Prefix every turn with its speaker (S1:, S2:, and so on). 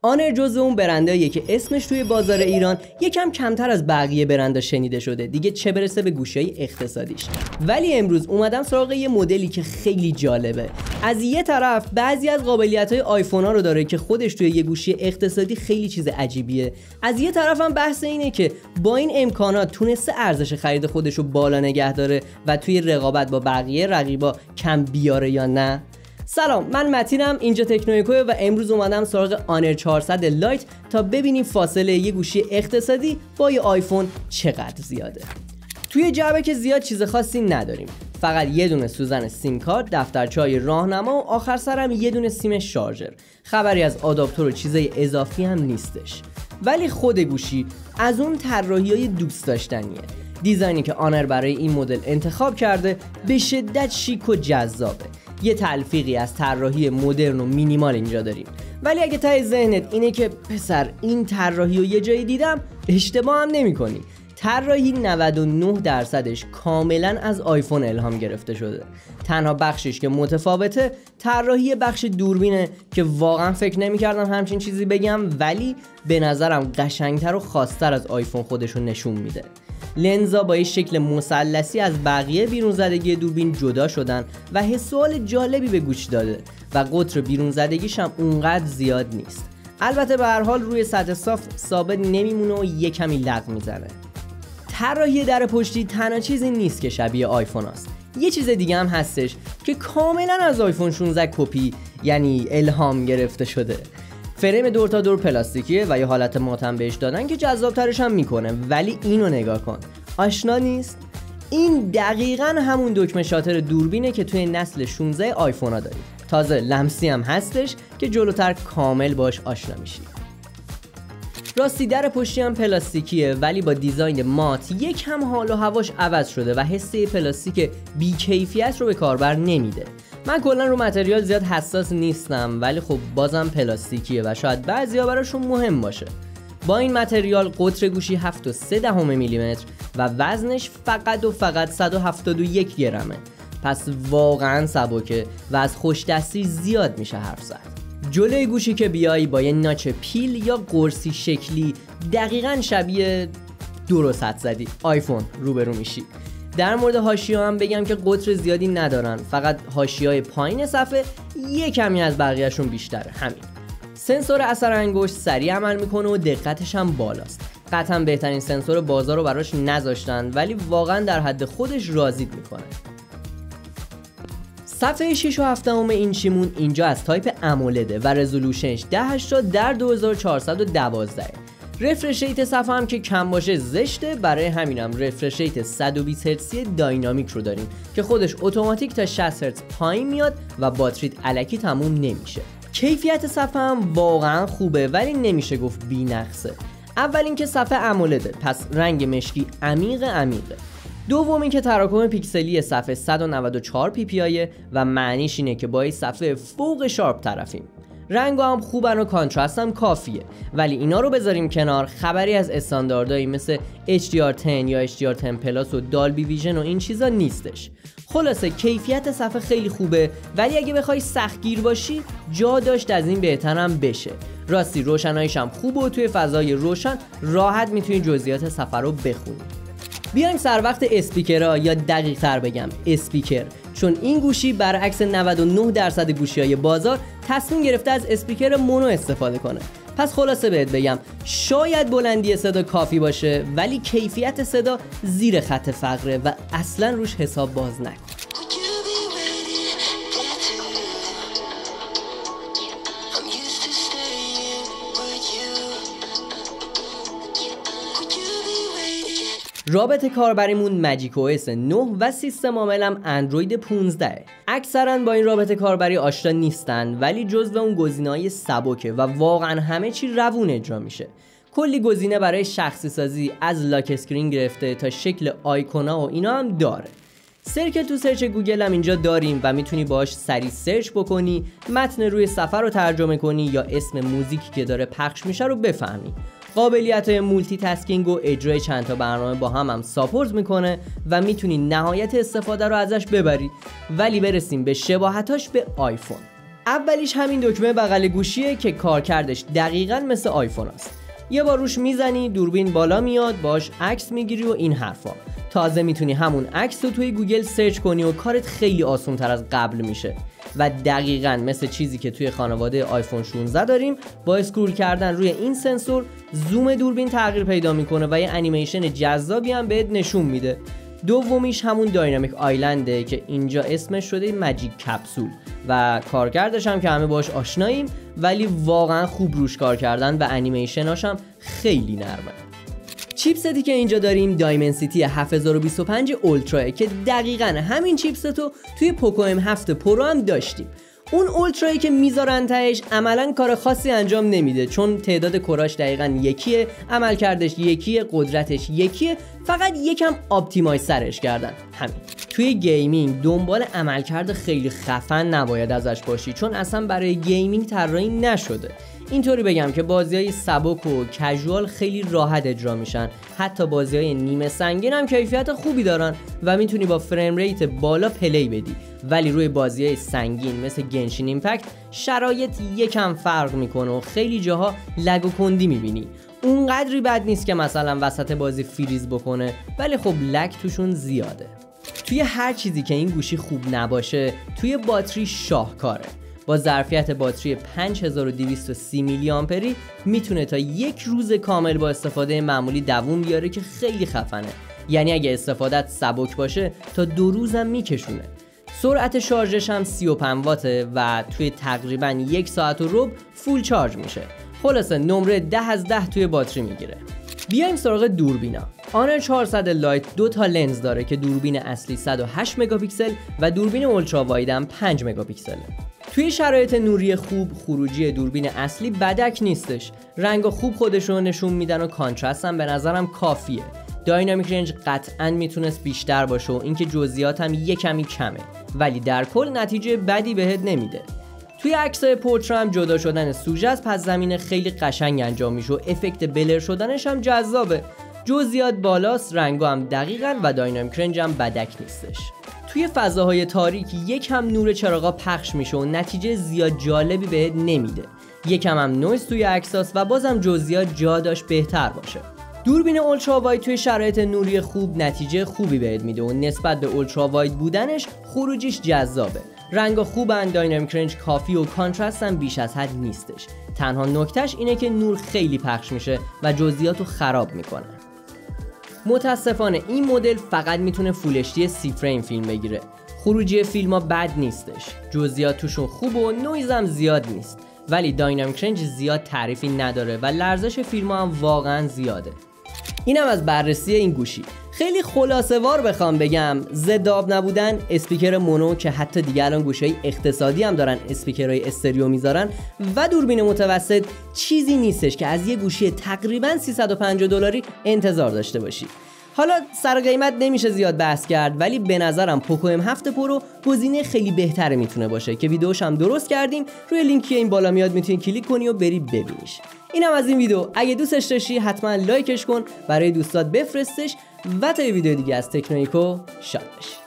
S1: آنر جزو اون برنداییه که اسمش توی بازار ایران یکم کمتر از بقیه برندا شنیده شده، دیگه چه برسه به گوشی‌های اقتصادیش. ولی امروز اومدم سراغ یه مدلی که خیلی جالبه. از یه طرف بعضی از قابلیت‌های آیفون‌ها رو داره که خودش توی یه گوشی اقتصادی خیلی چیز عجیبیه. از یه طرف هم بحث اینه که با این امکانات تونسته ارزش خرید خودش رو بالا نگه داره و توی رقابت با بقیه رقیبا کم بیاره یا نه. سلام، من متینم، اینجا تکنویکوه و امروز اومدم سراغ آنر 400 لایت تا ببینیم فاصله یه گوشی اقتصادی با یه آیفون چقدر زیاده. توی جعبه که زیاد چیز خاصی نداریم، فقط یه دونه سوزن سیم کارت، دفترچه‌های راهنما و آخر سرم یه دونه سیم شارژر. خبری از آداپتور و چیزای اضافی هم نیستش. ولی خود گوشی از اون طراحی‌های دوست داشتنیه. دیزاینی که آنر برای این مدل انتخاب کرده به شدت شیک و جذابه. یه تلفیقی از طراحی مدرن و مینیمال اینجا داریم. ولی اگه ته ذهنت اینه که پسر این طراحی رو یه جایی دیدم، اشتباه هم نمی‌کنی. طراحی 99% کاملا از آیفون الهام گرفته شده. تنها بخشش که متفاوته طراحی بخش دوربینه که واقعا فکر نمی‌کردم همچین چیزی بگم، ولی به نظرم قشنگتر و خاص‌تر از آیفون خودشو نشون میده. لنزا با یه شکل مثلثی از بقیه بیرون زدگی دوربین جدا شدن و حس و حال جالبی به گوش داده و قطر بیرون زدگیش هم اونقدر زیاد نیست. البته به هر حال روی سطح صاف ثابت نمیمونه و یه کمی لق میزنه. طراحی در پشتی تنها چیزی نیست که شبیه آیفون است. یه چیز دیگه هم هستش که کاملا از آیفون 16 کپی، یعنی الهام گرفته شده. فریم دور تا دور پلاستیکیه و یه حالت ماتم بهش دادن که جذابترش هم میکنه. ولی اینو نگاه کن، آشنا نیست؟ این دقیقاً همون دکمه شاتر دوربینه که توی نسل 16 آیفون ها داریم. تازه لمسی هم هستش که جلوتر کامل باش آشنا میشی. راستی در پشتی هم پلاستیکیه ولی با دیزاین مات یکم حال و هواش عوض شده و حسه پلاستیک بی‌کیفیت رو به کاربر نمیده. من کلا رو متریال زیاد حساس نیستم، ولی خب بازم پلاستیکیه و شاید بعضیا براشون مهم باشه. با این متریال قطر گوشی 7.3 میلیمتر و وزنش فقط 171 گرمه. پس واقعا سبکه و از خوش دستی زیاد میشه حرف زد. جلوی گوشی که بیایی با یه ناچ پیل یا قرصی شکلی دقیقاً شبیه درست زدی آیفون روبرو میشی. در مورد حاشیه‌ها هم بگم که قطر زیادی ندارن، فقط حاشیه‌های پایین صفحه یه کمی از بقیه‌شون بیشتره. همین. سنسور اثر انگشت سریع عمل میکنه و دقتش هم بالاست. قطعاً بهترین سنسور بازار رو براش نذاشتن، ولی واقعاً در حد خودش راضیت میکنه. صفحه 6.7 اینچیمون اینجا از تایپ امولده و رزولوشنش 1080 در 2412. رفرش ریت صفحه هم که کم باشه زشته، برای همینم رفرش ریت 120 هرتزی داینامیک رو داریم که خودش اتوماتیک تا 60 هرتز پایین میاد و باتریت الکی تموم نمیشه. کیفیت صفحه هم واقعا خوبه ولی نمیشه گفت بی‌نقصه. اول اینکه صفحه امولده، پس رنگ مشکی عمیقه. دوم اینکه تراکم پیکسلی صفحه 194 ppi و معنیش اینه که با این صفحه فوق شارپ طرفیم. رنگا هم خوبن و کانترست هم کافیه، ولی اینا رو بذاریم کنار، خبری از استانداردهایی مثل HDR10 یا HDR10 پلاس و دالبی ویژن و این چیزا نیستش. خلاصه کیفیت صفحه خیلی خوبه، ولی اگه بخوای سختگیر باشی جا داشت از این بهترم بشه. راستی روشناییش هم خوبه و توی فضای روشن راحت میتونی جزئیات صفحه رو بخونی. بیایم سر وقت اسپیکرها، یا دقیق تر بگم اسپیکر، چون این گوشی برعکس 99% گوشی‌های بازار تصمیم گرفته از اسپیکر مونو استفاده کنه. پس خلاصه بهت بگم شاید بلندی صدا کافی باشه ولی کیفیت صدا زیر خط فقره و اصلا روش حساب باز نکن. رابط کاربریمون ماجیک او اس 9 و سیستم عاملم اندروید 15. اکثرا با این رابط کاربری آشنا نیستن ولی جزو اون گزینه‌های سبکه و واقعا همه چی روون اجرا میشه. کلی گزینه برای شخصی سازی از لاک اسکرین گرفته تا شکل آیکونا و اینا هم داره. سرکل تو سرچ گوگل هم اینجا داریم و میتونی باهاش سریع سرچ بکنی، متن روی صفحه رو ترجمه کنی یا اسم موزیکی که داره پخش میشه رو بفهمی. قابلیت‌های مولتی تاسکینگ و اجرای چند تا برنامه با هم ساپورت میکنه و میتونی نهایت استفاده رو ازش ببری. ولی برسیم به شباهتاش به آیفون. اولیش همین دکمه بغل گوشیه که کارکردش دقیقاً مثل آیفون است. یه بار روش میزنی دوربین بالا میاد، باش عکس میگیری و این حرفا. تازه میتونی همون عکس رو توی گوگل سرچ کنی و کارت خیلی آسان‌تر از قبل میشه و دقیقاً مثل چیزی که توی خانواده آیفون 16 داریم، با اسکرول کردن روی این سنسور زوم دوربین تغییر پیدا میکنه و یه انیمیشن جذابی هم بهت نشون میده. دومیش همون داینامیک آیلنده که اینجا اسمش شده ماجیک کپسول و کارکردش هم که همه باش آشناییم، ولی واقعا خوب روش کار کردن و انیمیشناش هم خیلی نرمه. چیپستی که اینجا داریم دایمنسیتی 7025 اولترا که دقیقاً همین چیپست رو توی پوکو M7 پرو هم داشتیم. اون اولترایی که میذارن تهش عملاً کار خاصی انجام نمیده، چون تعداد کراش دقیقاً یکیه، عملکردش یکیه، قدرتش یکیه، فقط یکم آپتیمایز سرش کردن. همین. توی گیمینگ دنبال عملکرد خیلی خفن نباید ازش باشی، چون اصلا برای گیمینگ طراحی نشده. اینطوری بگم که بازی‌های سبک و کژوال خیلی راحت اجرا میشن، حتی بازی‌های نیمه سنگین هم کیفیت خوبی دارن و میتونی با فریم ریت بالا پلی بدی، ولی روی بازی‌های سنگین مثل گنشین ایمپکت شرایط یکم فرق میکنه و خیلی جاها لگ و کندی میبینی. اونقدری بد نیست که مثلا وسط بازی فریز بکنه، ولی خب لگ توشون زیاده. توی هر چیزی که این گوشی خوب نباشه، توی باتری شاهکاره. با ظرفیت باتری 5230 میلی آمپری میتونه تا یک روز کامل با استفاده معمولی دووم بیاره که خیلی خفنه. یعنی اگه استفادت سبک باشه تا 2 روزم میکشونه. سرعت شارژش هم 35 واته و توی تقریبا 1 ساعت و ربع فول چارج میشه. خلاصه نمره 10 از 10 توی باتری میگیره. بیایم سراغ دوربینا. آنر 400 لایت 2 تا لنز داره که دوربین اصلی 108 مگاپیکسل و دوربین اولترا واید هم 5 مگاپیکسله. توی شرایط نوری خوب خروجی دوربین اصلی بدک نیستش. رنگ خوب خودشون نشون میدن و کانترست هم به نظرم کافیه. داینامیک رنج قطعاً میتونست بیشتر باشه و اینکه جزئیات هم یه کمی کمه، ولی در کل نتیجه بدی بهت نمیده. توی عکسای پورتره هم جدا شدن سوژه از پس زمینه خیلی قشنگ انجام میشه و افکت بلر شدنش هم جذابه. جزئیات بالاست، رنگا هم دقیقاً و داینامیک رنج هم بدک نیستش. توی فضاهای تاریک یکم نور چراغا پخش میشه و نتیجه زیاد جالبی بهت نمیده. یکم هم نویز توی عکساس و بازم جزئیات جا داشت بهتر باشه. دوربین اولترا واید توی شرایط نوری خوب نتیجه خوبی بهت میده و نسبت به اولترا واید بودنش خروجیش جذابه. رنگا خوبن، داینامیک رنج کافی و کانترست هم بیش از حد نیستش. تنها نکتهش اینه که نور خیلی پخش میشه و جزئیاتو خراب میکنه. متاسفانه این مدل فقط میتونه فول HD 30 فریم فیلم بگیره. خروجی فیلم‌ها بد نیستش. جزئیات توشون خوب و نویز هم زیاد نیست. ولی داینامیک رنج زیاد تعریفی نداره و لرزش فیلم‌ها هم واقعا زیاده. اینم از بررسی این گوشی. خیلی خلاصه وار بخوام بگم، ضد آب نبودن، اسپیکر مونو که حتی دیگه الان گوشی‌های اقتصادی هم دارن اسپیکرهای استریو میذارن و دوربین متوسط چیزی نیستش که از یه گوشی تقریبا $350 انتظار داشته باشی. حالا سر قیمت نمیشه زیاد بحث کرد، ولی به نظرم پوکو M7 پرو گزینه خیلی بهتره میتونه باشه که ویدیوش هم درست کردیم. روی لینکی این بالا میاد میتونی کلیک کنی و بری ببینیش. اینم از این ویدیو. اگه دوستش داشتی حتما لایکش کن، برای دوستات بفرستش و تا یه ویدیو دیگه از تکنویکو شاد باشی.